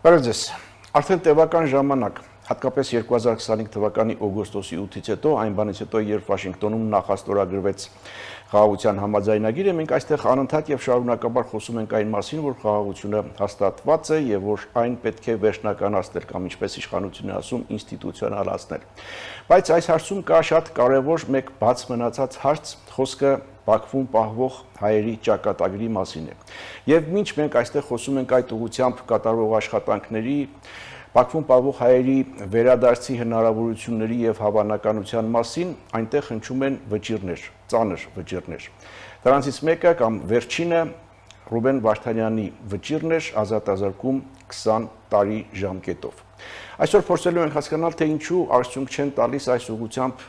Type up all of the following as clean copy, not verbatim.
Բարև ձեզ։ Արդեն տևական ժամանակ, հատկապես 2025 թվականի օգոստոսի 8-ից հետո, այն բանից հետո, երբ Վաշինգտոնում նախաստորագրվեց խաղաղության համաձայնագիրը, մենք այստեղ անընդհատ եւ շարունակաբար խոսում ենք այն մասին, որ խաղաղությունը հաստատված է եւ որ այն պետք է վերջնականացնել կամ ինչպես իշխանությունն է ասում, ինստիտուցիոնալացնել։ Բայց այս հարցում կա շատ կարևոր մեկ բաց մնացած հարց, խոսքը Բաքվում պահվող հայերի ճակատագրի մասին է։ Եվ մինչ մենք այստեղ խոսում ենք այդ ուղղությամբ կատարվող աշխատանքների, Բաքվում պահվող հայերի վերադարձի հնարավորությունների եւ հավանականության մասին, այնտեղ հնչում են վճիռներ, ծանր վճիռներ։ Դրանցից մեկը կամ վերջինը Ռուբեն Վարդանյանի վճիռն էր ազատազրկում 20 տարի ժամկետով։ Այսօր փորձելու ենք հասկանալ, թե ինչու արդյունք չեն տալիս այս ուղղությամբ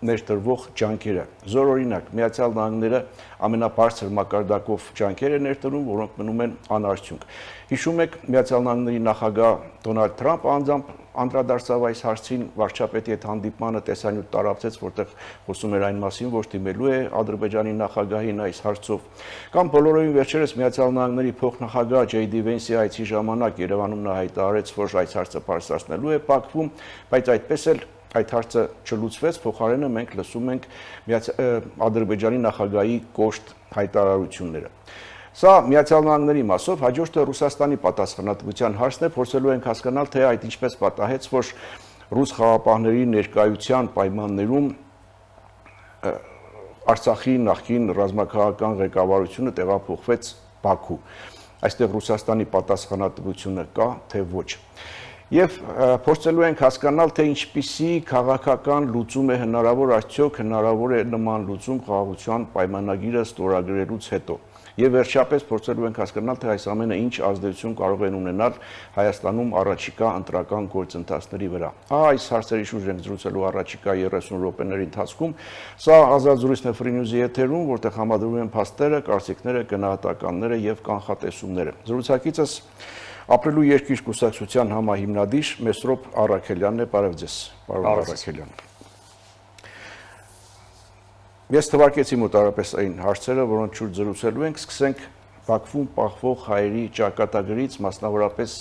ներդրվող ջանքերը։ Զորօրինակ, Միացյալ Նահանգները ամենաբարձր մակարդակով ջանքեր է ներդրում, որոնք մնում են անարդյունք։ Հիշում եք, Միացյալ Նահանգների նախագահ Դոնալդ Թրամփը անձամբ անդրադարձավ այս հարցին վարչապետի հետ հանդիպմանը տեսանյութ տարածեց, որտեղ խոսում էր այն մասին, որ դիմելու է Ադրբեջանի նախագահին այս հարցով։ Կամ բոլորովին վերջերս Միացյալ Նահանգների փոխնախագահ Ջեյ Վենսի այցի ժամանակ Երևանում նա հայտարարեց, որ այս հարցը բարձրացնելու է Բաքվում, բայց այդպես էլ այդ հարցը չլուծվեց, փոխարենը մենք լսում ենք Ադրբեջանի նախագահի կոշտ հայտարարությունները։ Սա Միացյալ Նահանգների մասով, հաջորդը Ռուսաստանի պատասխանատվության հարցն է, փորձելու ենք հասկանալ, թե այդ ինչպես պատահեց, որ ռուս խաղապահների ներկայության պայմաններում Արցախի նախկին ռազմաքաղաքական ղեկավարությունը տեղափոխվեց Բաքու։ Այստեղ Ռուսաստանի պատասխանատվությունը կա, թե ոչ։ Եվ փորձելու ենք հասկանալ, թե ինչպիսի քաղաքական լուծում է հնարավոր, արդյոք հնարավոր է նման լուծում խաղաղության պայմանագիրը ստորագրելուց հետո։ Եվ վերջապես փորձելու ենք հասկանալ, թե այս ամենը ինչ ազդեցություն կարող են ունենալ Հայաստանում առաջիկա ընտրական գործընթացների վրա։ Այս հարցերի շուրջ ենք զրուցելու առաջիկա 30 րոպեների ընթացքում։ Սա ազատ զրույցն է Free News-ի եթերում, որտեղ համադրվում են փաստերը, կարծիքները, գնահատականները եւ կանխատեսումները։ Զրուցակիցս Ապրելու երկիր կուսակցության համահիմնադիր Մեսրոպ Առաքելյանն է, բարև ձեզ, պարոն Առաքելյան։ Ես թվարկեցի մոտարապես այն հարցերը, որոնց շուրջ զրուցելու ենք, սկսենք Բաքվում պահվող հայերի ճակատագրից, մասնավորապես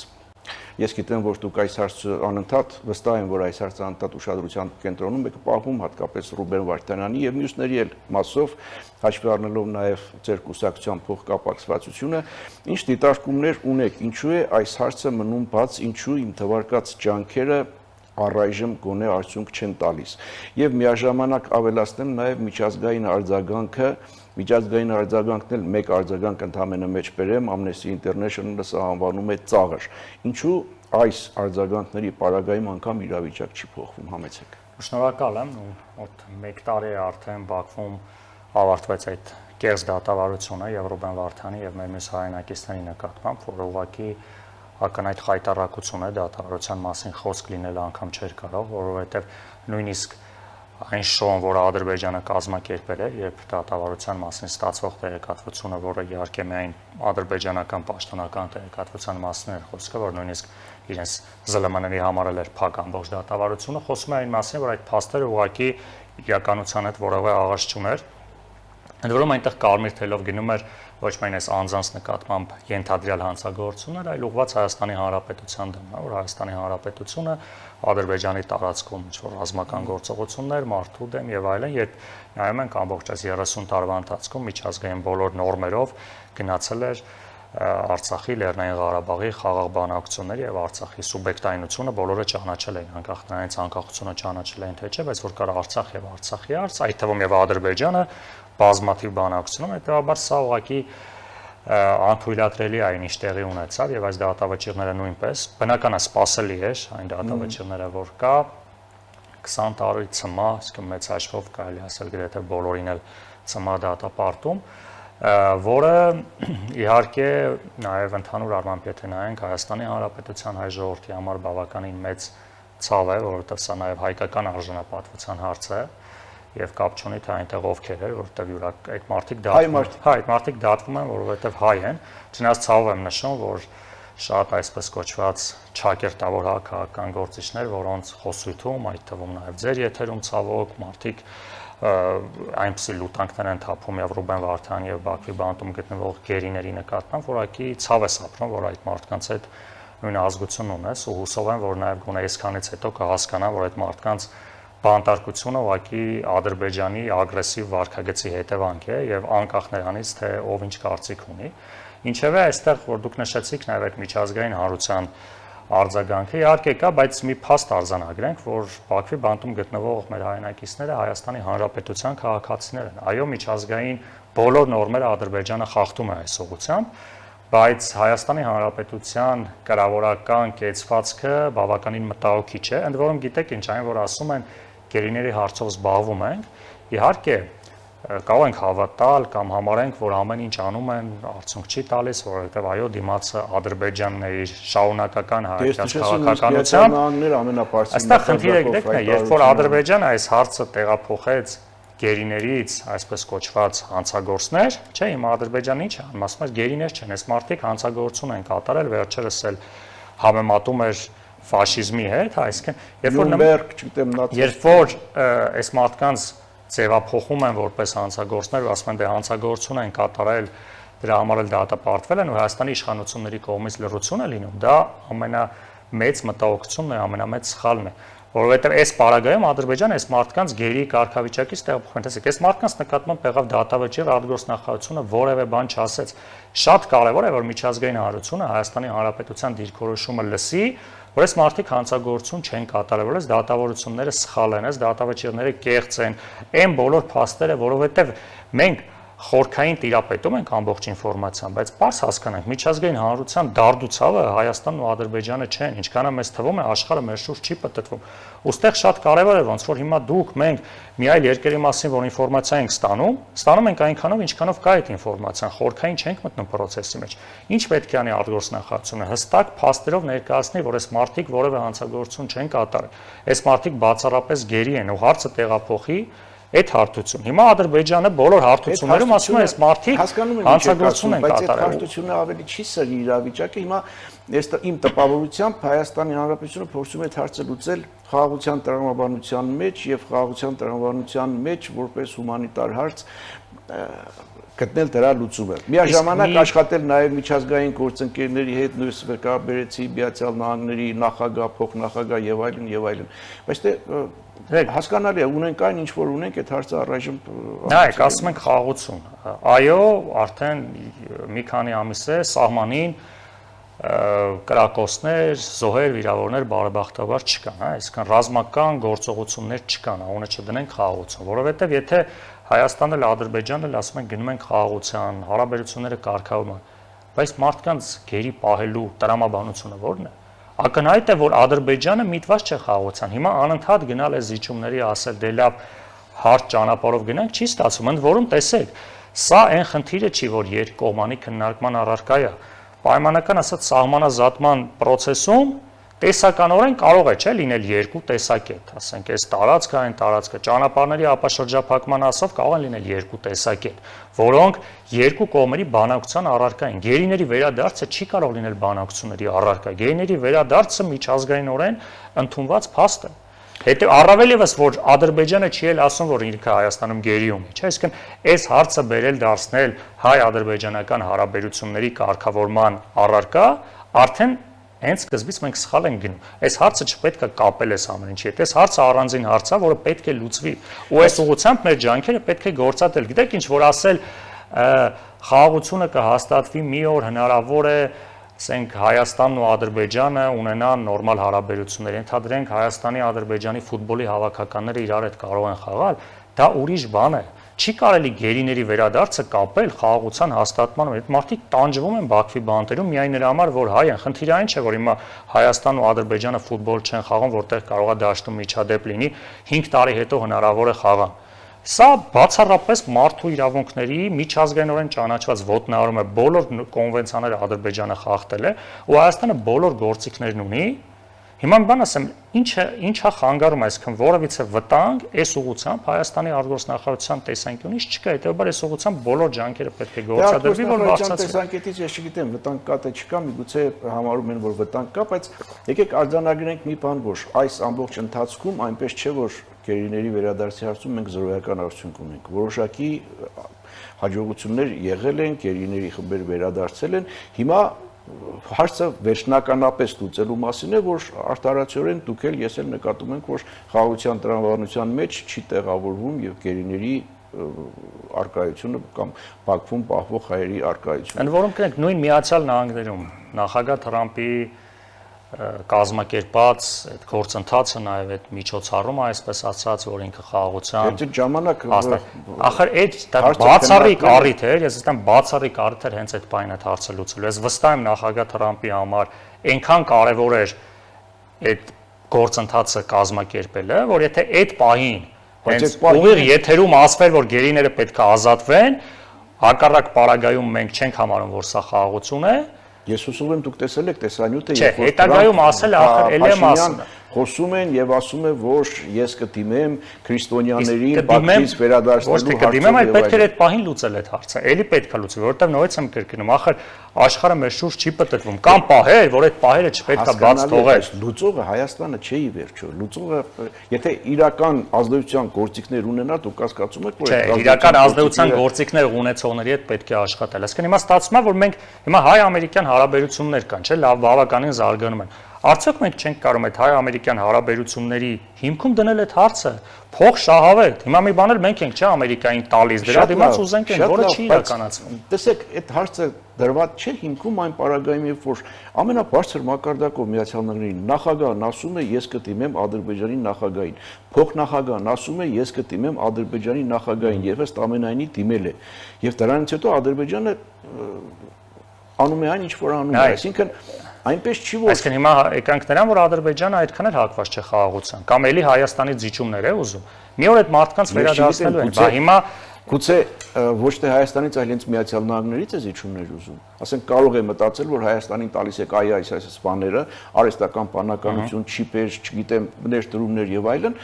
ես գիտեմ, որ դուք այս հարցը անընդհատ վստահ եմ, որ այս հարցը անընդհատ ուշադրության կենտրոնում եք պահվում, հատկապես Ռուբեն Վարդանյանի եւ մյուսների էլ մասով, հաշվի առնելով նաեւ ձեր կուսակցության փոխկապակցվածությունը, ինչ դիտարկումներ ունեք, ինչու է այս հարցը մնում բաց, ինչու իմ թվարկած ջանքերը առայժմ գոնե արդյունք չեն տալիս։ Եվ միաժամանակ ավելացնեմ նաև միջազգային արձագանքն էլ մեկ արձագանք ընդհանրապես մեջ բերեմ, Amnesty International-ը սա անվանում է ծաղր։ Ինչու այս արձագանքների պարագայում անգամ իրավիճակ չի փոխվում, համեցեք։ Շնորհակալ եմ, մոտ 1 տարի է արդեն Բաքվում ավարտվեց այդ կեղծ դատավարությունը եւ Ռուբեն Վարդանի եւ մեր մյուս հայրենակիցների նկատմամբ, որ ուղղակի ակնհայտ խայտառակություն է դատավարության մասին խոսք լինել անգամ չէր կարող, որովհետև նույնիսկ այն շոուն, որը Ադրբեջանը կազմակերպել է, երբ դատավարության մասին ստացվող տեղեկատվությունը, որը իհարկե միայն ադրբեջանական պաշտոնական տեղեկատվության մասին էր խոսքը, որ նույնիսկ իրենց ԶԼՄ-ների համար էր փակ ամբողջ դատավարությունը, խոսում է այն մասին, որ այդ փաստերը ուղղակի իրականության հետ որևէ աղաց չուներ։ Ընդ որում այնտեղ կարմիր թելով գնում էր ոչ միայն այս անձանց նկատմամբ ենթադրյալ հանցագործություններ, այլ ուղղված Հայաստանի Հանրապետության դեմ, որ Հայաստանի Հանրապետությունը Ադրբեջանի տարածքում ինչ-որ ռազմական գործողություններ, մարդու դեմ եւ այլն, երբ նայում ենք ամբողջ այս 30 տարվա ընթացքում միջազգային բոլոր նորմերով գնացել էր Արցախի, Լեռնային Ղարաբաղի խաղաղ բանակցությունների եւ Արցախի սուբյեկտայնությունը բոլորը ճանաչել էին, անկախ նրանից անկախությունը ճանաչել էին թե չէ, բայց որ կար Արցախ եւ Արցախի հարց, այդ թվում եւ Ադրբեջանը բազմաթիվ բանակցությունում, հետեւաբար սա ուղղակի անթույլատրելի է ինչ տեղի ունեցավ եւ այս դատավճիռները նույնպես բնական է սпасելի էր այն դատավճիռները, որ կա 20 տարի ցմա, իսկ մեծ հաշվով կարելի ասել գրեթե բոլորին էլ ցմա դատապարտում, որը իհարկե նաեւ ընդհանուր առմամբ եթե նայենք Հայաստանի Հանրապետության հայ ժողովրդի համար բավականին մեծ ցավ է, որովհետեւ սա նաեւ հայկական արժանապատվության հարց է եւ կապ չունի թե այնտեղ ովքեր էր, որովհետեւ այդ մարդիկ դատվում են, այդ մարդիկ դատվում են, որովհետեւ հայ են, չնայած ցավով եմ նշում, որ շատ այսպես կոչված ճակերտավոր քաղաքական գործիչներ, որոնց խոսույթում, այդ թվում նաեւ ձեր եթերում ցավոք մարդիկ այնպիսի լուտանքներ են թափում եւ Ռուբեն Վարդանի եւ Բաքվի բանտում գտնվող գերիների նկատմամբ, որակի ցավ է սապրում, որ այդ մարդկանց հետ նույն ազգությունն ունես ու հուսով եմ, որ նաև գոնե այսքանից հետո կհասկանան, որ այդ մարդկանց բանտարկությունը ուղղակի Ադրբեջանի ագրեսիվ վարքագծի հետևանք է եւ անկախ նրանից, թե ով ինչ կարծիք ունի։ Ինչևէ, այստեղ որ դուք նշեցիք նաև այդ միջազգային հանրության արձագանքը իհարկե կա, բայց մի փաստ արձանագրենք, որ Բաքվի բանտում գտնվող մեր հայրենակիցները Հայաստանի Հանրապետության քաղաքացիներ են։ Այո, միջազգային բոլոր նորմերը Ադրբեջանը խախտում է այս ուղղությամբ, բայց Հայաստանի Հանրապետության կառավարական կեցվածքը բավականին մտահոգիչ է, ընդ որում գիտեք ինչ, այն որ ասում են գերիների հարցով զբաղվում ենք, իհարկե կարող ենք հավատալ կամ համարենք, որ ամեն ինչ անում են, արդյունք չի տալիս, որովհետև այո, դիմացը Ադրբեջանն է իր շարունակական հայացած քաղաքականությամբ։ Այստեղ խնդիրը գիտեք նա, երբ որ Ադրբեջանը այս հարցը տեղափոխեց գերիներից, այսպես կոչված հանցագործներ, չէ, հիմա Ադրբեջանը ինչ է անում, ասում է գերիներ չեն, այս մարդիկ հանցագործություն են կատարել, վերջերս էլ համեմատում էր ֆաշիզմի հետ, այսինքն երբ որ այս մարդկանց ձևափոխում են որպես հանցագործներ ու ասում են դե հանցագործություն են կատարել, դրա համար էլ դատապարտվել են ու Հայաստանի իշխանությունների կողմից լռություն է լինում, դա ամենամեծ մտահոգությունն է, ամենամեծ սխալն է, որովհետև այս պարագայում Ադրբեջանը այս մարդկանց գերի կարգավիճակից տեղափոխում է, տեսեք, այս մարդկանց նկատմամբ եղավ դատավճիռ, արտգործնախարարությունը որևէ բան չասեց։ Շատ կարևոր է, որ միջազգային հանրությունը Հայաստանի Հանրապետության դիրքորոշումը լսի, որ այս մարդիկ հանցագործություն չեն կատարել, որ այս դատավարությունները սխալ են, այս դատավճիռները կեղծ են, այն բոլոր փաստերը, որովհետև մենք խորքային տիրապետում ենք ամբողջ ինֆորմացիան, բայց պարզ հասկանանք, միջազգային հանրության դարդուցավը Հայաստանն ու Ադրբեջանը չեն, ինչքան է մեզ թվում է աշխարհը մեր շուրջ չի պտտվում։ Ոստեղ շատ կարևոր է, ոնց որ հիմա դուք մենք մի այլ երկրի մասին որ ինֆորմացիա ենք ստանում ենք այնքանով, ինչքանով կա այդ ինֆորմացիան, խորքային չենք մտնում process-ի մեջ։ Ինչ պետք է անի արտգործնախարարությունը, հստակ փաստերով ներկայացնի, որ այս մարդիկ որևէ հանցագործություն չեն կատարել։ Այս մարդիկ բացառապես գերի են ու հարցը տեղափոխի այդ հարթություն։ Հիմա Ադրբեջանը բոլոր հարթություններում ասում է, այս մարդիկ հանցագործություն են կատարել։ Բայց այդ հարթությունը ավելի չի սրի իրավիճակը։ Հիմա իմ տպավորությամբ Հայաստանի Հանրապետությունը փորձում է հարցը լուծել խաղաղության տրամաբանության մեջ եւ խաղաղության տրամաբանության մեջ որպես հումանիտար հարց գտնել դրա լուծումը։ Միաժամանակ աշխատել նաև միջազգային գործընկերների հետ, նույնս վկայաբերեցի Միացյալ Նահանգների նախագահ, փոխնախագահ եւ այլն։ Բայց դե հասկանալի է, ունենք այն ինչ որ ունենք, այդ հարցը առայժմ նայեք, ասում ենք խաղաղություն։ Այո, արդեն մի քանի ամիս է սահմանին կրակոցներ, զոհեր, վիրավորներ բարեբախտաբար չկան, այսինքն ռազմական գործողություններ չկան, անունը չդնենք խաղաղություն, որովհետեւ եթե Հայաստանն էլ Ադրբեջանն էլ ասում են գնում ենք խաղաղության, հարաբերությունները կարգավորում են, բայց մարդկանց գերի պահելու տրամաբանությունը ո՞րն է։ Ակնհայտ է, որ Ադրբեջանը միտված չէ խաղաղության։ Հիմա անընդհատ գնալ է զիջումների ասել, դե լավ, հարթ ճանապարհով գնանք, չի ստացվում, ընդ որում տեսեք, սա այն խնդիրը չի, որ երկկողմանի քննարկման առարկա է։ Պայմանական ասած սահմանազատման process-ում տեսականորեն կարող է չէ լինել երկու տեսակետ, ասենք այս տարածքը, այն տարածքը, ճանապարհների ապաշրջափակման ասով կարող են լինել երկու տեսակետ, որոնք երկու կողմերի բանակցության առարկա են։ Գերիների վերադարձը չի կարող լինել բանակցությունների առարկա։ Գերիների վերադարձը միջազգայինորեն ընդունված փաստ է։ Հետո առավել եւս որ Ադրբեջանը չի էլ ասում, որ ինքը Հայաստանում գերի ունի, չէ՞, այսինքն այս հարցը բերել դարձնել հայ-ադրբեջանական հարաբերությունների կարգավորման առարկա, արդեն հենց սկզբից մենք սխալ ենք գնում։ Այս հարցը չպետք է կապել այս ամեն ինչի հետ։ Այս հարցը առանձին հարց է, որը պետք է լուծվի։ Ու այս ուղղությամբ մեր ջանքերը պետք է գործադրել։ Գիտեք ինչ, որ ասել խաղաղությունը կհաստատվի մի օր հնարավոր է, ասենք Հայաստանն ու Ադրբեջանը ունենան նորմալ հարաբերություններ։ Ենթադրենք Հայաստանի Ադրբեջանի ֆուտբոլի հավաքականները իրար հետ կարող են խաղալ, դա ուրիշ բան է։ Չի կարելի գերիների վերադարձը կապել խաղաղության հաստատման հետ։ Մարդիկ տանջվում են Բաքվի բանտերում միայն նրա համար, որ հայ են։ Խնդիրը այն չէ, որ հիմա Հայաստանն ու Ադրբեջանը ֆուտբոլ չեն խաղում, որտեղ կարող է դաշտում միջադեպ լինի, 5 տարի հետո հնարավոր է խաղան։ Սա բացառապես մարդու իրավունքների միջազգայինորեն ճանաչված ոտնահարում է, բոլոր կոնվենցիաները Ադրբեջանը խախտել է, ու Հայաստանը բոլոր գործիքներն ունի։ Հիմա մի բան ասեմ, ինչա խանգարում, այսինքն որևիցե վտանգ այս ուղղությամբ Հայաստանի արտգործնախարարության տեսանկյունից չկա, հետեւաբար այս ուղղությամբ բոլոր ջանքերը պետք է գործադրվի, որ բարձրացվի։ Տեսանկյունից ես չգիտեմ, վտանգ կա թե չկա, միգուցե համարում են, որ վտանգ կա, բայց եկեք արձանագրենք մի բան, որ այս ամբողջ ընթացքում այնպես չէ, որ գերիների վերադարձի հարցում մենք զրոյական արդյունք ունենք։ Որոշակի հաջողություններ եղել են, գերիների խմբեր վերադարձել են։ Հիմա հարցը վերջնականապես լուծելու մասին է, որ արտարացիորեն դուք էլ ես էլ նկատում ենք, որ խաղաղության տրամաբանության մեջ չի տեղավորվում եւ գերիների արկայությունը կամ Բաքվում պահվող հայերի արկայությունը։ Ընդ որում կնեք նույն Միացյալ Նահանգներում նախագահ Թրամփի կազմակերպած այդ գործընթացը նաև այդ միջոցառումը, այսպես ասած, որ ինքը խաղաղության Այդ ժամանակ ախր այդ բացառիկ առիթ էր, ես ասեմ բացառիկ առիթ էր հենց այդ բանը հարցը լուծելու։ Ես վստահ եմ նախագահ Թրամփի համար այնքան կարևոր էր այդ գործընթացը կազմակերպելը, որ եթե այդ պահին հենց ուղիղ եթերում ասվեր, որ գերիները պետք է ազատվեն, հակառակ պարագայում մենք չենք համարում, որ սա խաղաղություն է։ Ես հուսով եմ դուք տեսել եք տեսանյութը, երբ որ հետագայում ասել է ախր էլեմ ասում խոսում են եւ ասում է, որ ես կդիմեմ քրիստոնյաներին բաքվից վերադարձնելու հարցը։ Կդիմեմ, այլ պետք է այդ պահին լուծել այդ հարցը։ Էլի պետք է լուծել, որովհետեւ նորից եմ կրկնում, ախր աշխարհը մեր շուրջ չի պատտվում։ Կամ պահեր, որ այդ պահերը չպետք է բաց թողել։ Լուծողը Հայաստանը չէ ի վերջո։ Լուծողը, եթե իրական ազդեցության գործիքներ ունենա, դուք կասկածում եք, որ այդ իրական ազդեցության գործիքներ ունեցողների հետ պետք է աշխատել։ Այսինքն հիմա ստացվում է, որ մենք հիմա հայ-ամերիկյան հարաբերություններ կան, չէ՞, լավ բավականին զարգանում են։ Արդյոք մենք չենք կարող այդ հայ-ամերիկյան հարաբերությունների հիմքում դնել այդ հարցը, փող շահավետ։ Հիմա մի բան էլ մենք ենք, չէ՞, Ամերիկային տալիս, դրա դիմաց ուզենք են, որը չի իրականացվում։ Տեսեք, այդ հարցը դրված չէ հիմքում այն պարագայում, երբ որ ամենաբարձր մակարդակով Միացյալ Նահանգների նախագահն ասում է, ես կդիմեմ Ադրբեջանի նախագահին։ Փոխնախագահն ասում է, ես կդիմեմ Ադրբեջանի նախագահին, եւ ըստ ամենայնի դիմել է։ Եվ դրանից հետո Ադրբեջանը անում է այն, ինչ որ անում է, այսինքն այնպես չի որ Այսինքն հիմա եկանք նրան, որ Ադրբեջանը այդքան էլ հակված չէ խաղաղության, կամ էլի Հայաստանից զիջումներ է ուզում։ Մի օր այդ մարդկանց վերադարձնելու են, բա հիմա գուցե ոչ թե Հայաստանից, այլ հենց Միացյալ Նահանգներից է զիջումներ ուզում։ Ասենք կարող է մտածել, որ Հայաստանին տալիս եք այս բաները, արհեստական բանականություն, չիպեր, չգիտեմ, ներդրումներ եւ այլն,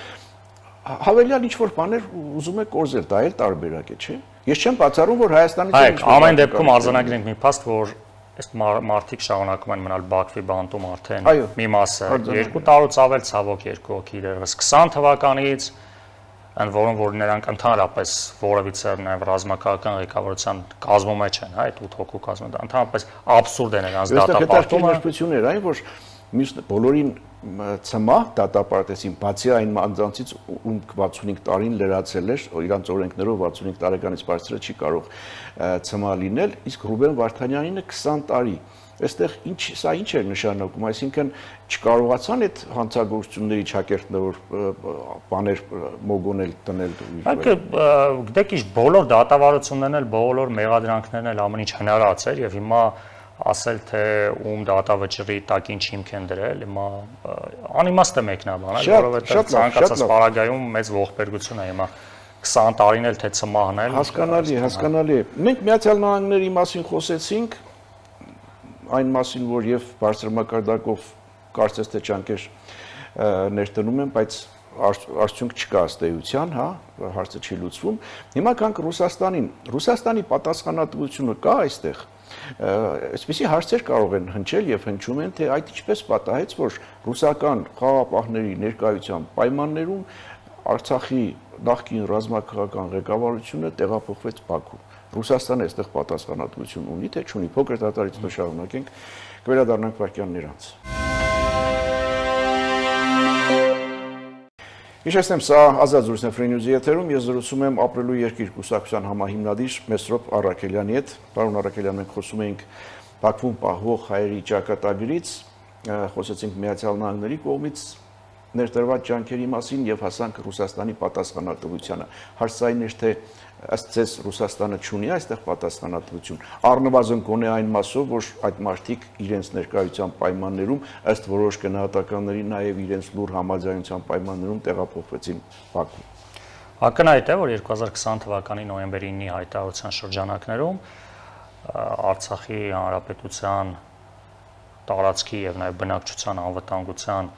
հավելյալ ինչ որ բաներ ուզում է կորզել, դա էլ տարբերակ է, չէ՞։ Ես չեմ բացառում, որ Հայաստանից Այո, ամեն դեպքում արձանագրենք մի փաստ, որ այս մարդիկ շարունակում են մնալ Բաքվի բանտում արդեն մի մասը 2 տարուց ավել ցավոք 2 հոգի իրեղս 20 թվականից ընդ որում որ նրանք ընդհանրապես որևիցե նաև ռազմական ղեկավարության կազմում չեն, հա, այդ 8 հոգու կազմում դա ընդհանրապես աբսուրդ է նրանց դատապարտումը։ Նշվածություն էր այն, որ բոլորին ցմահ դատապարտեցին, բացի այն անձանցից, ում 65 տարին լրացել էր, իրանց օրենքներով 65 տարեկանից բարձրը չի կարող ցմահ լինել, իսկ Ռուբեն Վարդանյանինը 20 տարի։ Այստեղ սա ինչ էր նշանակում, այսինքն չկարողացան այդ հանցագործությունների ճակերտներ բաներ մոգոնել տնել։ Գիտեք ինչ, բոլոր դատավարություններն էլ, բոլոր մեղադրանքներն էլ ամեն ինչ հնարած էր եւ հիմա ասել թե ում դատավճռի տակ ինչ հիմք են դրել, հիմա անիմաստ է մեկնաբանել, որովհետեւ ցանկացած պարագայում մեծ ողբերգություն է հիմա 20 տարին էլ թե ցմահն էլ։ Հասկանալի է։ Մենք Միացյալ Նահանգների մասին խոսեցինք, այն մասին, որ եւ բարձր մակարդակով կարծես թե ճանկեր ներդնում են, բայց արդյունք չկա ըստ էության, հա, հարցը չի լուծվում։ Հիմա կանք Ռուսաստանին։ Ռուսաստանի պատասխանատվությունը կա այստեղ։ Այսպիսի հարցեր կարող են հնչել եւ հնչում են, թե այդ ինչպես պատահեց, որ ռուսական խաղաղապահների ներկայության պայմաններում Արցախի նախկին ռազմաքաղաքական ղեկավարությունը տեղափոխվեց Բաքու։ Ռուսաստանը այստեղ պատասխանատվություն ունի, թե չունի։ Փոքր դատարից հետո շարունակենք, կվերադառնանք վարքյաններ անց։ Հիշեցնեմ, սա Ազատ զրույցն է Free News-ի եթերում, ես զրուցում եմ Ապրելու երկիր կուսակցության համահիմնադիր Մեսրոպ Առաքելյանի հետ։ Պարոն Առաքելյան, մենք խոսում էինք Բաքվում պահվող հայերի ճակատագրից, խոսեցինք Միացյալ Նահանգների կողմից ներդրված ջանքերի մասին եւ հասանք Ռուսաստանի պատասխանատվությանը։ Հարցը այն էր, թե ըստ ձեզ Ռուսաստանը չունի այստեղ պատասխանատվություն, առնվազն գոնե այն մասով, որ այդ մարդիկ իրենց ներկայության պայմաններում ըստ որոշ գնահատականների նաև իրենց լուր համաձայնության պայմաններում տեղափոխվեցին Բաքու։ Ակնհայտ է, որ 2020 թվականի նոյեմբերի 9-ի հայտարարության շրջանակներում Արցախի հանրապետության տարածքի եւ նաև բնակչության անվտանգության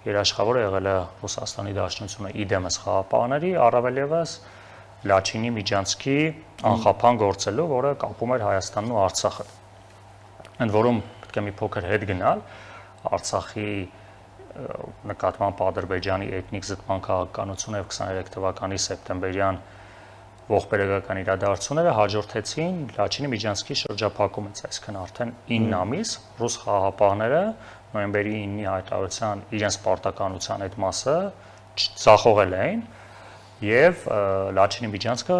երաշխավորը եղել է Ռուսաստանի Դաշնությունը իդեմս խաղապահների, առավել ևս Լաչինի Միջանցքի անխափան գործելու, որը կապում էր Հայաստանն ու Արցախը։ Ընդ որում պետք է մի փոքր հետ գնալ Արցախի նկատմամբ Ադրբեջանի էթնիկ զտման քաղաքականությունը եւ 23 թվականի սեպտեմբերյան ողբերգական իրադարձությունները հաջորդեցին Լաչինի Միջանցքի շրջափակումից, այսինքն արդեն 9 ամիս ռուս խաղաղապահները նոյեմբերի 9-ի հայտարարության իրենց պարտականության այդ մասը ձախողել էին եւ Լաչինի Միջանցքը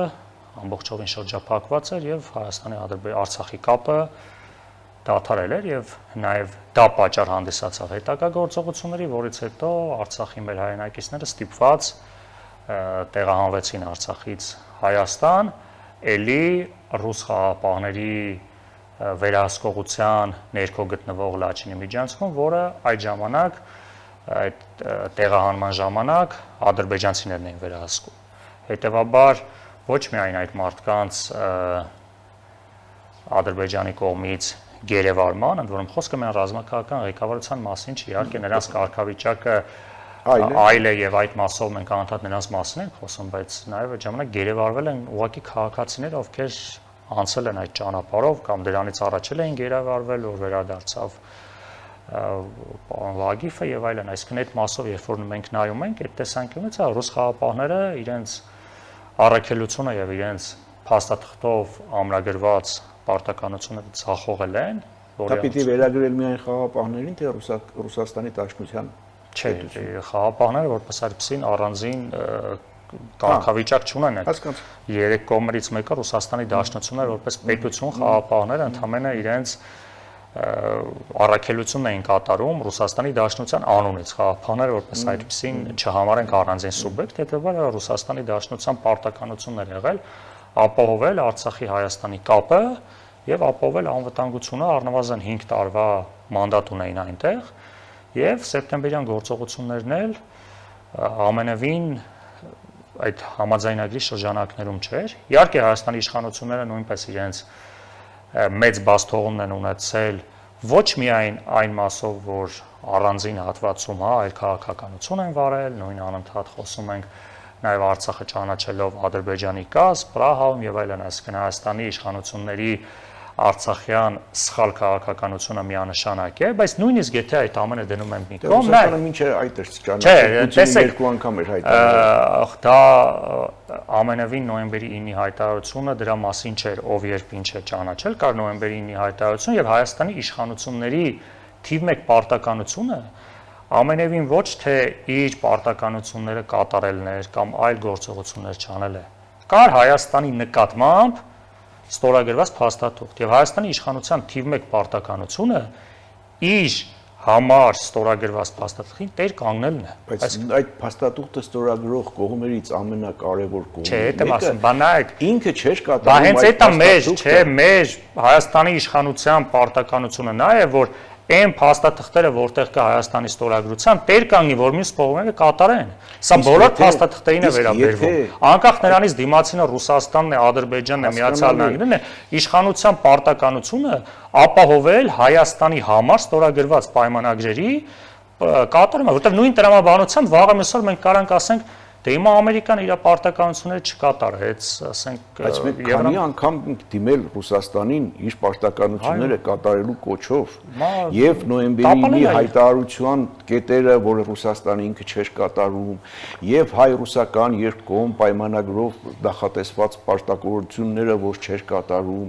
ամբողջովին շրջափակված էր եւ Հայաստանի Արցախի կապը դադարել էր եւ նաեւ դա պատճառ հանդիսացավ հետագա գործողությունների, որից հետո Արցախի մեր հայրենակիցները ստիպված տեղահանվեցին Արցախից Հայաստան, ելի ռուս խաղաղապահների վերահսկողության ներքո գտնվող Լաչինի Միջանցքում, որը այդ ժամանակ այդ տեղահանման ժամանակ ադրբեջանցիներն էին վերահսկում։ Հետևաբար ոչ միայն այդ մարդկանց Ադրբեջանի կողմից գերեվարման, ընդ որում խոսքը միայն ռազմաքաղաքական ղեկավարության մասին չի, իհարկե նրանց կարգավիճակը այլ է եւ այդ մասով մենք անընդհատ նրանց մասին ենք խոսում, բայց նաեւ այդ ժամանակ գերեվարվել են ուղղակի քաղաքացիներ, ովքեր անցել են այդ ճանապարհով կամ դրանից առաջել էին գերեվարվել, որ վերադարձավ պարոն Վագիֆը եւ այլն, այսինքն այդ մասով երբ որ մենք նայում ենք այդ տեսանկյունից, ռուս խաղաղապահները իրենց առաքելությունը եւ իրենց փաստաթղթով ամրագրված պարտականությունը ցախողել են, որը պիտի վերագրել միայն խաղաղապահներին, թե Ռուսաստանի Դաշնության չէ, խաղաղապահները որպես այդպեսին առանձին կարգավիճակ չունեն։ Երեք կողմերից մեկը Ռուսաստանի Դաշնությունն է, որպես պետություն խաղաղապահները ընդհանրապես իրենց առաքելությունն էին կատարում Ռուսաստանի Դաշնության անունից, խաղաղապահները որպես այդպեսին չհամարենք առանձին սուբյեկտ, հետևաբար Ռուսաստանի Դաշնության պարտականությունն էր եղել ապահովել Արցախի Հայաստանի կապը եւ ապահովել անվտանգությունը, առնվազն 5 տարվա մանդատ ունեին այնտեղ եւ սեպտեմբերյան գործողություններն էլ ամենևին այդ համաձայնագրի շրջանակներում չէր։ Իհարկե Հայաստանի իշխանությունները նույնպես իրենց մեծ բացթողումն են ունեցել ոչ միայն այն մասով, որ առանձին հատվածում այլ քաղաքականություն են վարել, նույն անընդհատ խոսում ենք նաև Արցախը ճանաչելով Ադրբեջանի կազմ, Պրահայում եւ այլն, այսինքն Հայաստանի իշխանությունների Արցախյան սխալ քաղաքականությունը միանշանակ է, բայց նույնիսկ եթե այդ ամենը դնում են մի կողմ, նա մինչև այդ էր ճանաչել, երկու անգամ էր հայտարարել։ Դա ամենևին նոյեմբերի 9-ի հայտարարությունը դրա մասին չէր, ով երբ ինչ է ճանաչել, կար նոյեմբերի 9-ի հայտարարություն եւ Հայաստանի իշխանությունների թիվ 1 պարտականությունը ամենևին ոչ թե իր պարտականությունները կատարելն էր կամ այլ գործողություններ չանել է։ Կար Հայաստանի նկատմամբ ստորագրված փաստաթուղթ եւ Հայաստանի իշխանության թիվ 1 պարտականությունը իր համար ստորագրված փաստաթղթին տեր կանգնելն է։ Բայց այդ փաստաթուղթը ստորագրող կողմերից ամենակարևոր կողմը չէ, դա ասեմ, բանակ ինքը չէր կատարում այդ փաստաթուղթը։ Բա հենց այդ մեր, չէ, մեր Հայաստանի իշխանության պարտականությունը նա է, որ այն փաստաթղթերը, որտեղ կա Հայաստանի ստորագրության, տեր կանգնի, որ մյուս կողմերը կատարեն։ Սա բոլոր փաստաթղթերին է վերաբերվում։ Անկախ նրանից դիմացինը Ռուսաստանն է, Ադրբեջանն է, Միացյալ Նահանգներն է, իշխանության պարտականությունը ապահովել Հայաստանի համար ստորագրված պայմանագրերի կատարումը, որտեղ նույն տրամաբանությամբ վաղը մեսօր մենք կարանք ասենք դե հիմա Ամերիկան իր պարտականությունները չկատարեց, ասենք բայց մենք քանի անգամ դիմել Ռուսաստանին իր պարտականությունները կատարելու կոչով եւ նոյեմբերի 9-ի հայտարարության կետերը, որը Ռուսաստանը ինքը չէր կատարում, եւ հայ-ռուսական երկկողմ պայմանագրով նախատեսված պարտականությունները, որ չէր կատարում,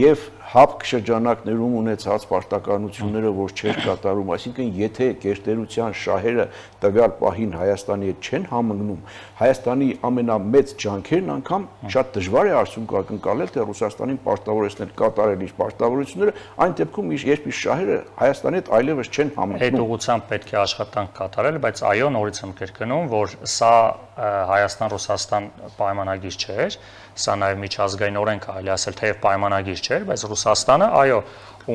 եւ հապկ շրջանակներում ունեցած պարտականությունները, որ չէր կատարում, այսինքն եթե գերտերության շահերը տվյալ պահին Հայաստանի հետ չեն համընկնում, Հայաստանի ամենամեծ ջանքերն անգամ շատ դժվար է արդյունք ակնկալել, թե Ռուսաստանին պարտավորեցնել կատարել իր պարտավորությունները, այն դեպքում երբ իր շահերը Հայաստանի հետ այլևս չեն համընկնում։ Այդ ուղղությամբ պետք է աշխատանք կատարել, բայց այո, նորից եմ կրկնում, որ սա Հայաստան-Ռուսաստան պայմանագիր չէր, սա նաև միջազգային օրենք կարելի ասել, թեև պայմանագիր չէր, բայց Ռուսաստանը, այո,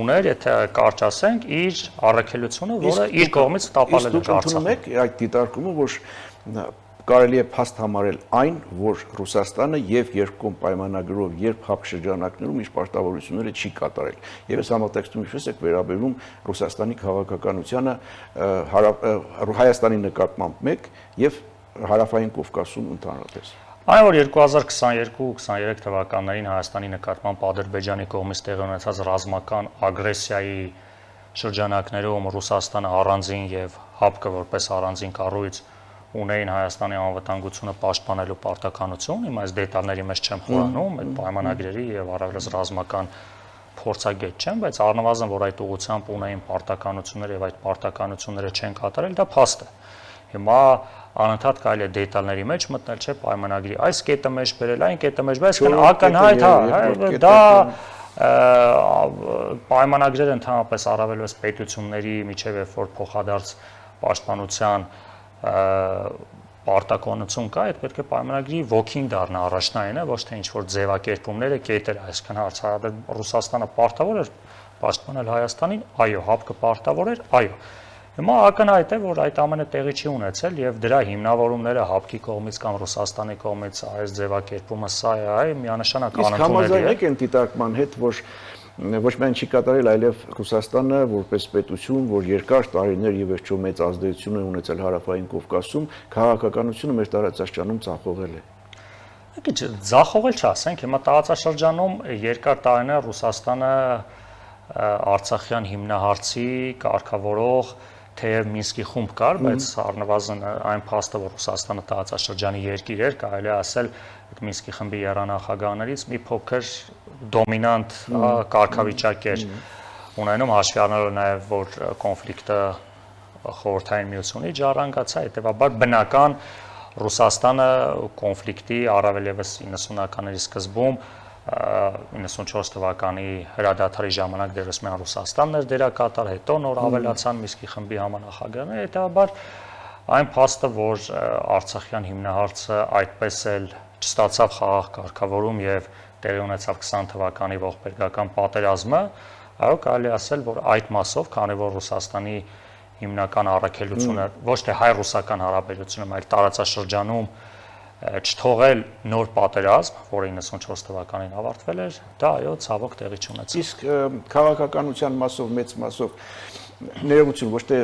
ուներ, եթե կարճ ասենք, իր առաքելությունը, որը իր կողմից տապալել էր Արցախը։ Իսկ այդ դիտարկումը, որ կարելի է փաստ համարել այն, որ Ռուսաստանը եւ երկկողմ պայմանագրով երբ հապ շրջանակներում իր պարտավորությունները չի կատարել։ Եվ այս համատեքստում ինչպես է վերաբերում Ռուսաստանի քաղաքականությանը Հայաստանի նկատմամբ մեկ եւ Հարավային Կովկասում ընդհանրապես։ Այն որ 2022-23 թվականներին Հայաստանի նկատմամբ Ադրբեջանի կողմից տեղի ունեցած ռազմական ագրեսիայի շրջանակներում Ռուսաստանը առանձին եւ ՀԱՊԿ որպես առանձին կառույց ունեին Հայաստանի անվտանգությունը պաշտպանելու պարտականություն, հիմա այս դետալների մեջ չեմ խորանում, այդ պայմանագրերի եւ առավելս ռազմական փորձագետ չեմ, բայց առնվազն որ այդ ուղղությամբ ունեին պարտականություններ եւ այդ պարտականությունները չեն կատարել, դա փաստ է։ Հիմա անընդհատ կարելի է դետալների մեջ մտնել, չէ, պայմանագրի այս կետը մեջ բերել, այն կետը մեջ բերել, այսինքն ակնհայտ, դա պայմանագրերը ընդհանրապես առավելապես պետությունների միջև որ փոխադարձ պաշտպանության պարտականություն կա, այդ պետք է պայմանագրի ոգին դառնա առաջնայինը, ոչ թե ինչ-որ ձևակերպումները, կետերը, այսինքն հարցարարել Ռուսաստանը պարտավոր էր պաշտպանել Հայաստանին, այո, ՀԱՊԿ պարտավոր էր, այո։ Հիմա ակնհայտ է, որ այդ ամենը տեղի չի ունեցել եւ դրա հիմնավորումները ՀԱՊԿ-ի կողմից կամ Ռուսաստանի կողմից այս ձևակերպումը սա է, միանշանակ անընդունելի է։ Իսկ համաձայնեք են դիտարկման հետ, որ ոչ միայն չի կատարել, այլև Ռուսաստանը որպես պետություն, որ երկար տարիներ եւ վերջո մեծ ազդեցություն է ունեցել Հարավային Կովկասում, քաղաքականությունը մեր տարածաշրջանում ցախողել է։ Քիչ ցախողել չասենք, հիմա տարածաշրջանում երկար տարիներ Ռուսաստանը Արցախյան հիմնահարցի կարգավորող թեև Մինսկի խումբ կար, բայց առնվազն այն փաստը, որ Ռուսաստանը տարածաշրջանի երկիր էր, կարելի է ասել, այդ Մինսկի խմբի եռանախագահներից մի փոքր դոմինանտ կարգավիճակ էր ունենում, հաշվի առնելով նաև, որ կոնֆլիկտը խորհրդային միությունից ժառանգացա, հետևաբար բնական Ռուսաստանը կոնֆլիկտի առավել ևս 90-ականների սկզբում 94 թվականի հրադադարի ժամանակ դեռս միայն Ռուսաստանն էր դերակատար, հետո նոր ավելացան Մինսկի խմբի համանախագահները, հետևաբար այն փաստը, որ Արցախյան հիմնահարցը այդպես էլ չստացավ խաղաղ կարգավորում եւ տեղի ունեցավ 20 թվականի ողբերգական պատերազմը, այո, կարելի ասել, որ այդ մասով, քանի որ Ռուսաստանի հիմնական առաքելությունը ոչ թե հայ-ռուսական հարաբերությունում, այլ տարածաշրջանում չթողել նոր պատերազմ, որը 94 թվականին ավարտվել էր, դա այո, ցավոք տեղի չունեցավ։ Իսկ քաղաքականության մասով, մեծ մասով ներողություն, ոչ թե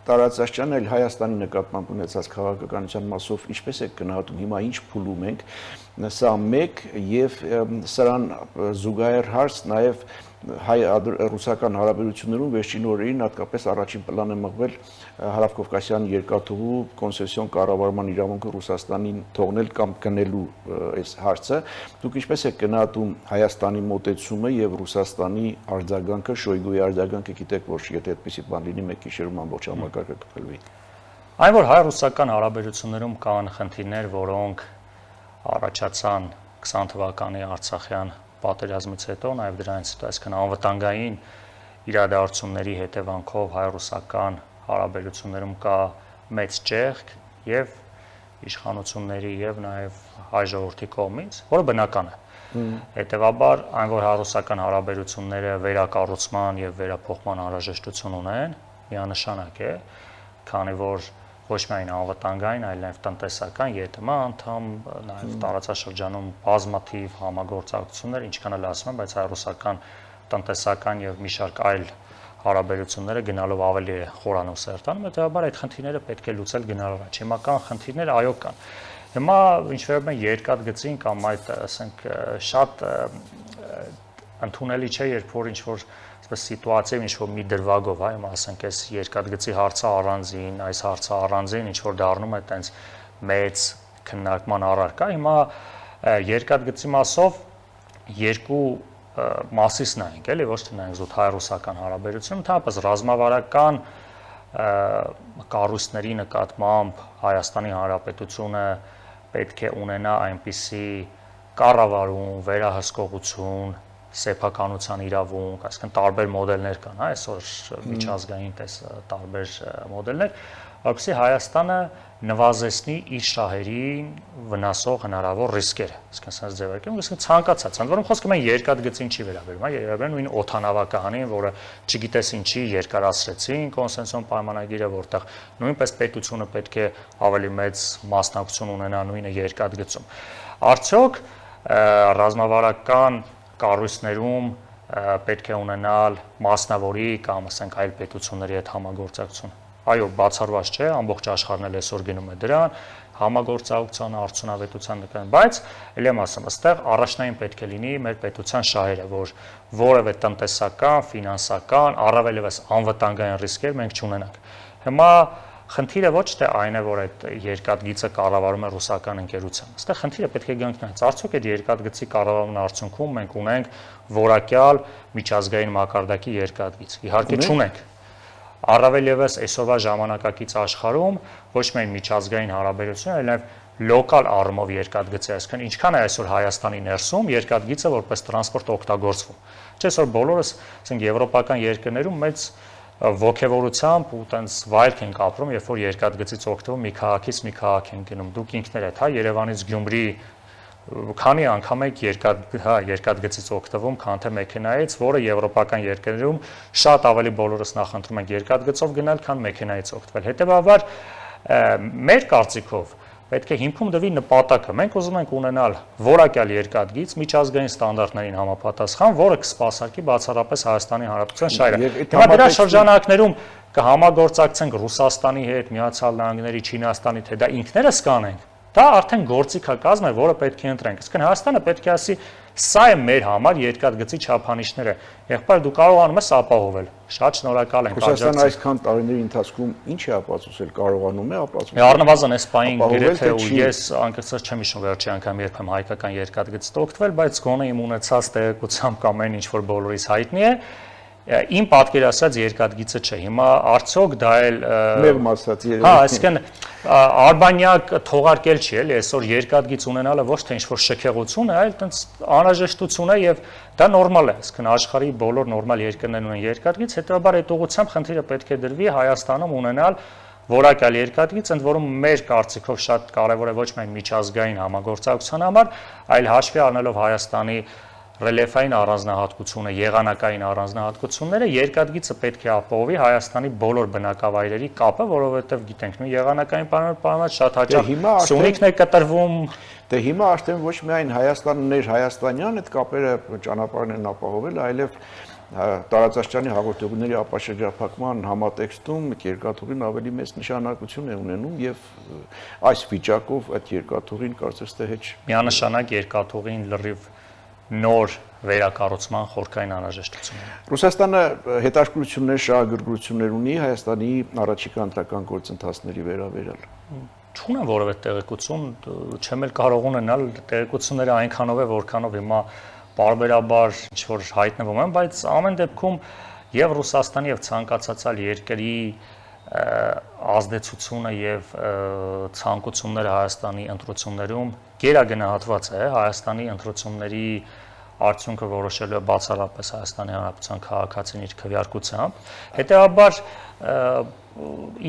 տարածաշրջանը, այլ Հայաստանի նկատմամբ ունեցած քաղաքականության մասով ինչպես է գնահատում, հիմա ինչ փուլում ենք, սա մեկ եւ սրան զուգահեռ հարց նաեւ հայ-ռուսական հարաբերություններում վերջին օրերին հատկապես առաջին պլան է մղվել Հարավկովկասյան երկաթուղու կոնցեսիոն կառավարման իրավունքը Ռուսաստանին թողնել կամ գնելու այս հարցը։ Դուք ինչպես եք գնահատում Հայաստանի մոտեցումը եւ Ռուսաստանի արձագանքը, Շոյգուի արձագանքը, գիտեք, որ եթե այդպիսի բան լինի, մեկ գիշերում ամբողջ համակարգը կփլվի։ Այն որ հայ-ռուսական հարաբերություններում կան խնդիրներ, որոնք առաջացան 20 թվականի Արցախյան պատերազմից հետո, նաև դրանից հետո, այսինքն անվտանգային իրադարձությունների հետևանքով հայ-ռուսական հարաբերություններում կա մեծ ճեղք եւ իշխանությունների եւ նաև հայ ժողովրդի կողմից, որը բնական է։ Հետևաբար, այն որ հայ-ռուսական հարաբերությունները վերակառուցման եւ վերափոխման անհրաժեշտություն ունեն, միանշանակ է, քանի որ ոչ միայն անվտանգային, այլ նաև տնտեսական ԵՏՄ անդամ, նաև տարածաշրջանում բազմաթիվ համագործակցություններ, ինչքան էլ ասում եմ, բայց հայ-ռուսական տնտեսական եւ մի շարք այլ հարաբերությունները գնալով ավելի է խորանում սերտանում, հետեւաբար այդ խնդիրները պետք է լուծել գնալ առաջ։ Հիմա կան խնդիրներ, այո կան։ Հիմա ինչ վերաբերում է երկաթգծին կամ այդ, ասենք, շատ ընդունելի չէ, երբ որ ինչ-որ սիտուացիայում ինչ-որ մի դրվագով, հիմա ասենք այս երկաթգծի հարցը առանձին, այս հարցը առանձին, ինչ-որ դառնում է այտենց մեծ քննարկման առարկա, հիմա երկաթգծի մասով երկու մասից նայենք, էլի ոչ թե նայենք զուտ հայ-ռուսական հարաբերություն, ընդհանրապես ռազմավարական կառույցների նկատմամբ Հայաստանի Հանրապետությունը պետք է ունենա այնպիսի կառավարում, վերահսկողություն, սեփականության իրավունք, այսինքն տարբեր մոդելներ կան, այսօր միջազգային տարբեր մոդելներ, որովհետեւ Հայաստանը նվազեցնի իր շահերին վնասող հնարավոր ռիսկերը, այսինքն sense ձևակերպում, այսինքն ցանկացած, ընդ որում խոսքը մենք երկաթգծին չի վերաբերում, վերաբերում նույն օդանավականին, որը չգիտես ինչի երկարացրեցին կոնսենսիոն պայմանագիրը, որտեղ նույնպես պետությունը պետք է ավելի մեծ մասնակցություն ունենա նույնը երկաթգծում։ Արդյոք ռազմավարական կառույցներում պետք է ունենալ մասնավորի կամ ասենք այլ պետությունների հետ համագործակցություն։ Այո, բացառված չէ, ամբողջ աշխարհն էլ այսօր գնում է դրան, համագործակցության, արդյունավետության նկատմամբ, բայց ելի եմ ասում, այստեղ առաջնային պետք է լինի մեր պետության շահերը, որ որևէ տնտեսական, ֆինանսական, առավել ևս անվտանգային ռիսկեր մենք չունենանք։ Հիմա խնդիրը ոչ թե այն է, որ այդ երկաթգիծը կառավարում է ռուսական ընկերությունը։ Այստեղ խնդիրը պետք է գանք նայած, արդյոք այդ երկաթգծի կառավարման արդյունքում մենք ունենք որակյալ միջազգային մակարդակի երկաթգիծ։ Իհարկե չունենք։ Առավել ևս այսօրվա ժամանակակից աշխարհում ոչ միայն միջազգային հարաբերություն, այլև լոկալ առումով երկաթգծի, այսինքն ինչքան է այսօր Հայաստանի ներսում երկաթգիծը որպես տրանսպորտ օգտագործվում։ Չէ՞ այսօր բոլորս, ասենք եվրոպական երկրներում մեծ ոգևորությամբ ու տենց վայրք ենք ապրում, երբ որ երկաթգծից օգտվում մի քաղաքից մի քաղաք են գնում։ Դուք ինքներդ, հա, Երևանից Գյումրի քանի անգամ եք երկաթգծից օգտվում, քան թե մեքենայից, որը եվրոպական երկրներում շատ ավելի բոլորս նախընտրում ենք երկաթգծով գնալ, քան մեքենայից օգտվել։ Հետևաբար մեր կարծիքով պետք է հիմքում դվի նպատակը։ Մենք ուզում ենք ունենալ որակյալ երկաթգիծ միջազգային ստանդարտներին համապատասխան, որը կսպասարկի բացառապես Հայաստանի Հանրապետության շահերը։ Հիմա դրա շրջանակներում կհամագործակցենք Ռուսաստանի հետ, Միացյալ Նահանգների, Չինաստանի հետ, դա ինքներս կանենք։ Դա արդեն գործիքակազմ է, որը պետք է ընտրենք։ Իսկն Հայաստանը պետք է ասի, սա է մեր համար երկաթգծի չափանիշները։ Եղբայր դու կարողանում ես ապահովել։ Շատ շնորհակալ ենք։ Ռուսաստանը այսքան տարիների ընթացքում ինչ է ապացուցել, կարողանում է ապացուցել։ Առնվազն այս պահին գրեթե ու ես անկեղծ չեմ հիշում վերջի անգամ երբեմ հայկական երկաթգծից օգտվել, բայց գոնե իմ ունեցած տեղեկությամբ կամ այն ինչ որ բոլորիս հայտնի է, իմ պատկերացած երկաթգիծը չէ։ Հիմա արդյոք դա էլ մեղմ ասած երևի։ Հա, այսինքն արբանյակ թողարկել չի էլի, այսօր երկաթգիծ ունենալը ոչ թե ինչ-որ շքեղություն է, այլ տենց անհրաժեշտություն է եւ դա նորմալ է, այսինքն աշխարհի բոլոր նորմալ երկրներն ունեն երկաթգիծ, հետեւաբար այդ ուղղությամբ խնդիրը պետք է դրվի Հայաստանում ունենալ որակյալ երկաթգիծ, ընդ որում մեր կարծիքով շատ կարևոր է ոչ միայն միջազգային համագործակցության համար, այլ հաշվի առնելով Հայաստանի ռելիեֆային առանձնահատկությունը, եղանակային առանձնահատկությունները, երկաթգիծը պետք է ապահովի Հայաստանի բոլոր բնակավայրերի կապը, որովհետև գիտենք, նույն եղանակային պայմաններ շատ հաճախ Սյունիքն է կտրվում։ Դե հիմա արդեն ոչ միայն Հայաստանն էր հայաստանյան այդ կապերը ճանապարհն են ապահովել, այլև տարածաշրջանի հաղորդողների ապաշրջափակման համատեքստում երկաթուղին ավելի մեծ նշանակություն է ունենում եւ այս վիճակով այդ երկաթուղին կարծես թե հեչ միանշանակ երկաթուղին լրիվ նոր վերակառուցման խորքային անհրաժեշտություն է։ Ռուսաստանը հետաքրքրություններ, շահագրգռություններ ունի Հայաստանի առաջիկա ընտրական գործընթացների վերաբերյալ։ Չունեմ որևէ տեղեկություն, չեմ էլ կարող ունենալ տեղեկությունները այնքանով է, որքանով հիմա պարբերաբար ինչ որ հայտնվում են, բայց ամեն դեպքում եւ Ռուսաստանի եւ ցանկացած այլ երկրի ազդեցությունը եւ ցանկությունները Հայաստանի ընտրություններում գերագնահատված է Հայաստանի ընտրությունների արդյունքը որոշելու է բացառապես Հայաստանի Հանրապետության քաղաքացին իր քվեարկությամբ։ Հետևաբար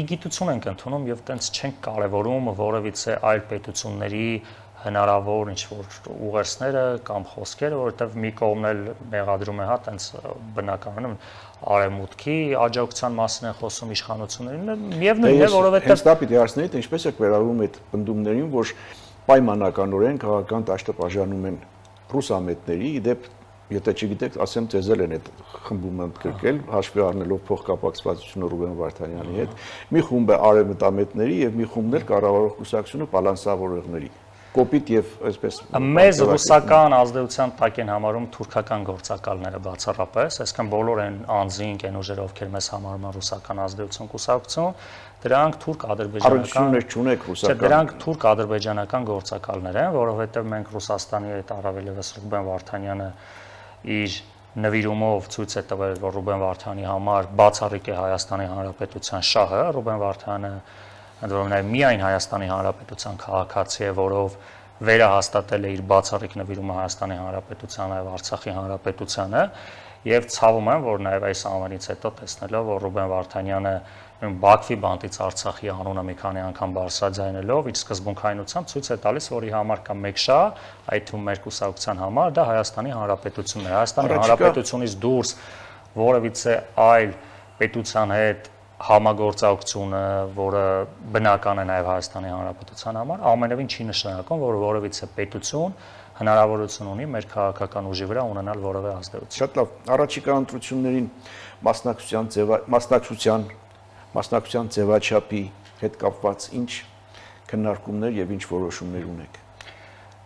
իգիտություն ենք ընդունում եւ տենց չենք կարեւորում որևիցե այլ պետությունների հնարավոր ինչ-որ ուղերձները կամ խոսքերը, որովհետև մի կողմն էլ մեղադրում է, հա, տենց բնականորեն արևմուտքի աջակցության մասին են խոսում իշխանություններին, միևնույնն է, որովհետև հենց դա պիտի հարցնեի, թե ինչպես է վերաբերվում այդ պնդումներին, որ պայմանականորեն քաղաքական դաշտապաշարանում են ռուսամետների, իդեպ, եթե չգիտեք, ասեմ, ձեզ են այդ խմբումը ընդգրկել, հաշվի առնելով փոխկապակցվածությունը Ռուբեն Վարդանյանի հետ, մի խումբ է արևմտամետների եւ մի խումբն էլ կառավարող կուսակցությունը բալանսավորողների։ Կոպիտ եւ այսպես մեզ ռուսական ազդեցության տակ են համարում թուրքական գործակալները բացառապես, այսինքն բոլոր այն անձինք, այն ուժերը, ովքեր մեզ համարում են ռուսական ազդեցություն կուսակցություն, դրանք թուրք-ադրբեջանական գործակալներ են, որովհետեւ մենք Ռուսաստանի հետ առավել եւս Ռուբեն Վարդանյանը իր նվիրումով ցույց է տվել, որ Ռուբեն Վարդանի համար բացառիկ է Հայաստանի Հանրապետության շահը, Ռուբեն Վարդյանը ընդ որում նաև միայն Հայաստանի Հանրապետության քաղաքացի է, որով վերահաստատել է իր բացառիկ նվիրումը Հայաստանի Հանրապետությանը եւ Արցախի Հանրապետությանը եւ ցավում եմ, որ նաև այս ամենից հետո տեսնելով, որ Ռուբեն Վարդանյանը Բաքվի բանտից Արցախի անունը մի քանի անգամ բարձրաձայնելով իր սկզբունքայնությամբ ցույց է տալիս, որ իր համար կա մեկ շահ, այդ թվում մեր կուսակցության համար, դա Հայաստանի Հանրապետությունն է։ Հայաստանի Հանրապետությունից դուրս որևիցե այլ պետության հետ համագործակցությունը, որը բնական է նաև Հայաստանի Հանրապետության համար, ամենևին չի նշանակում, որ որևիցե պետություն հնարավորություն ունի մեր քաղաքական ուժի վրա ունենալ որևէ ազդեցություն։ Շատ լավ, առաջիկա ընտրություններին մասնակցության ձևաչափի հետ կապված ինչ քննարկումներ եւ ինչ որոշումներ ունեք։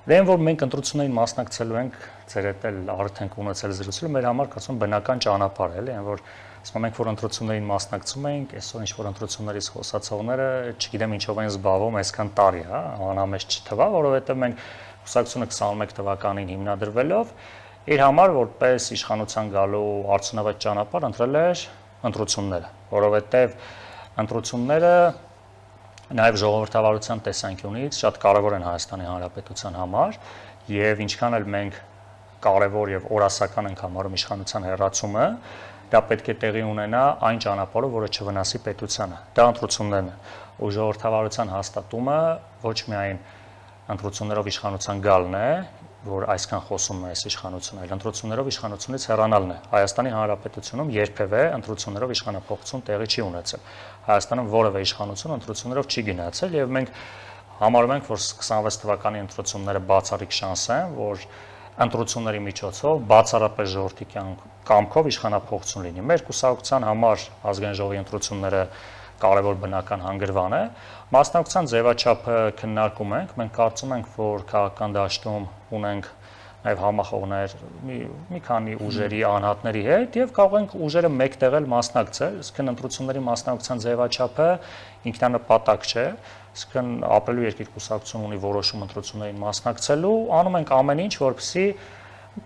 Դե որ մենք ընտրություններին մասնակցելու ենք, ձեր հետ էլ արդեն ունեցել զրուցել, մեր համար կարծում բնական ճանապարհ է, էլի, որ Իսկ մենք որ ընտրություններին մասնակցում ենք, այսօր ինչ որ ընտրություններից խոսացողները, չգիտեմ ինչով են զբաղվում այսքան տարի, հա, անամեջ չթվա, որովհետև մենք կուսակցությունը 21 թվականին հիմնադրվելով իր համար որպես իշխանության գալու արդյունավետ ճանապարհ ընտրել էր ընտրությունները, որովհետև ընտրությունները նաև ժողովրդավարության տեսանկյունից շատ կարևոր են Հայաստանի Հանրապետության համար եւ ինչքան էլ մենք կարևոր եւ օրասական ենք համարում իշխանության հերացումը, դա պետք է տեղի ունենա այն ճանապարհով, որը չվնասի պետությանը։ Դա ընտրություններն են։ Ու ժողովրդավարության հաստատումը ոչ միայն ընտրություններով իշխանության գալն է, որ այսքան խոսում է այս իշխանությունը, այլ ընտրություններով իշխանությունից հեռանալն է։ Հայաստանի Հանրապետությունում երբևէ ընտրություններով իշխանափոխություն տեղի չի ունեցել։ Հայաստանում որևէ իշխանություն ընտրություններով չի գնացել եւ մենք համարում ենք, որ 26 թվականի ընտրությունները բացառիկ շանս են, որ ընտրությունների միջոցով բացառապես ժողովրդի կամքով իշխանափոխություն լինի։ Մեր կուսակցության համար ազգային ժողովի ընտրությունները կարևոր բնական հանգրվան է։ Մասնակցության ձևաչափը քննարկում ենք, մենք կարծում ենք, որ քաղաքական դաշտում ունենք նաև համախոհներ մի քանի ուժերի անհատների հետ եւ կարող ենք ուժերը մեկտեղել մասնակցել, իսկ ընտրությունների մասնակցության ձևաչափը ինքնանպատակ չէ, իսկ ապրելու երկիր կուսակցություն ունի որոշում ընտրություններին մասնակցելու, անում ենք ամեն ինչ, որպեսզի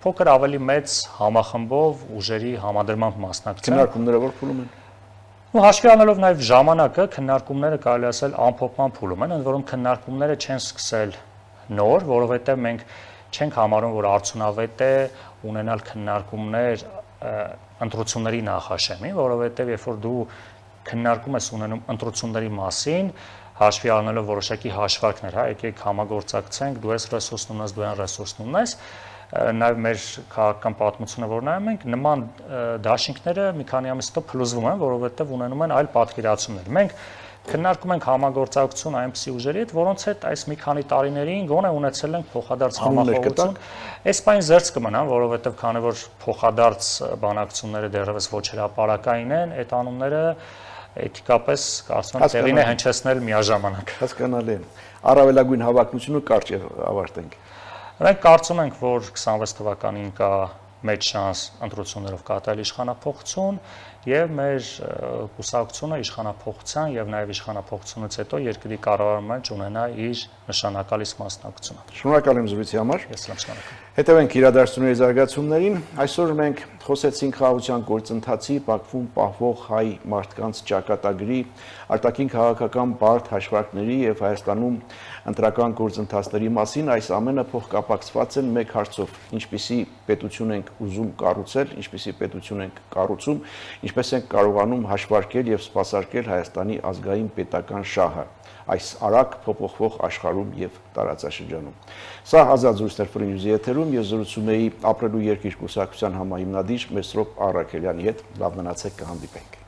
փոքր ավելի մեծ համախմբով ուժերի համադրմամբ մասնակցեն։ Քննարկումները որ փուլում են։ Ու հաշվի առնելով նաև ժամանակը, քննարկումները կարելի ասել ամփոփման փուլում են, ընդ որում քննարկումները չեն սկսել նոր, որովհետև մենք չենք համարում, որ արդյունավետ է ունենալ քննարկումներ ընտրությունների նախաշեմին, որովհետև երբ որ դու քննարկում ես ունենում ընտրությունների մասին, հաշվի առնելով որոշակի հաշվարկներ, հա, եկեք համագործակցենք, դու ես ռեսուրսն ունես, դու այն ռեսուրսն ունես, նաև մեր քաղաքական պատմությունը որ նայում ենք, նման դաշինքները մի քանի ամիս հետո փլուզվում են, որովհետև ունենում են այլ պատկերացումներ։ Մենք քննարկում ենք համագործակցություն այնպիսի ուժերի հետ, որոնց հետ այս մի քանի տարիներին գոնե ունեցել ենք փոխադարձ համախոհություն։ Այս բանը զերծ կմնան, որովհետև քանի որ փոխադարձ բանակցությունները դեռևս ոչ հրապարակային են, այդ անունները էթիկապես կարծում եմ տեղին է հնչեցնել միաժամանակ։ Հասկանալի է։ Առավելագույն հավակնությունը կարճ ավարտենք։ Մենք կարծում ենք, որ 26 թվականին կա մեծ շանս ընտրություններով կատարել իշխանափոխություն եւ մեր կուսակցությունը իշխանափոխության եւ նաեւ իշխանափոխությունից հետո երկրի կառավարման մեջ ունենա իր նշանակալից մասնակցությունը։ Շնորհակալ եմ զրույցի համար։ Ես եմ շնորհակալ։ Հետևենք իրադարձությունների զարգացումներին։ Այսօր մենք խոսեցինք խաղաղության գործընթացի Բաքվում պահվող հայ մարդկանց ճակատագրի, արտաքին քաղաքական բարդ հաշվարկների եւ Հայաստանում ընտրական գործընթացների մասին։ Այս ամենը փոխկապակցված են մեկ հարցով. ինչպիսի պետություն ենք ուզում կառուցել, ինչպիսի պետություն ենք կառուցում, ինչպես ենք կարողանում հաշվարկել եւ սպասարկել Հայաստանի ազգային պետական շահը այս արագ փոփոխվող աշխարհում եւ տարածաշրջանում։ Սա ազատ զրույցներ Free News-ի եթերում ես զրուցում էի ապրելու երկիր կուսակցության համահիմնադիր Մեսրոպ Առաքելյանի հետ։ Լավ մնացեք, կհանդիպենք։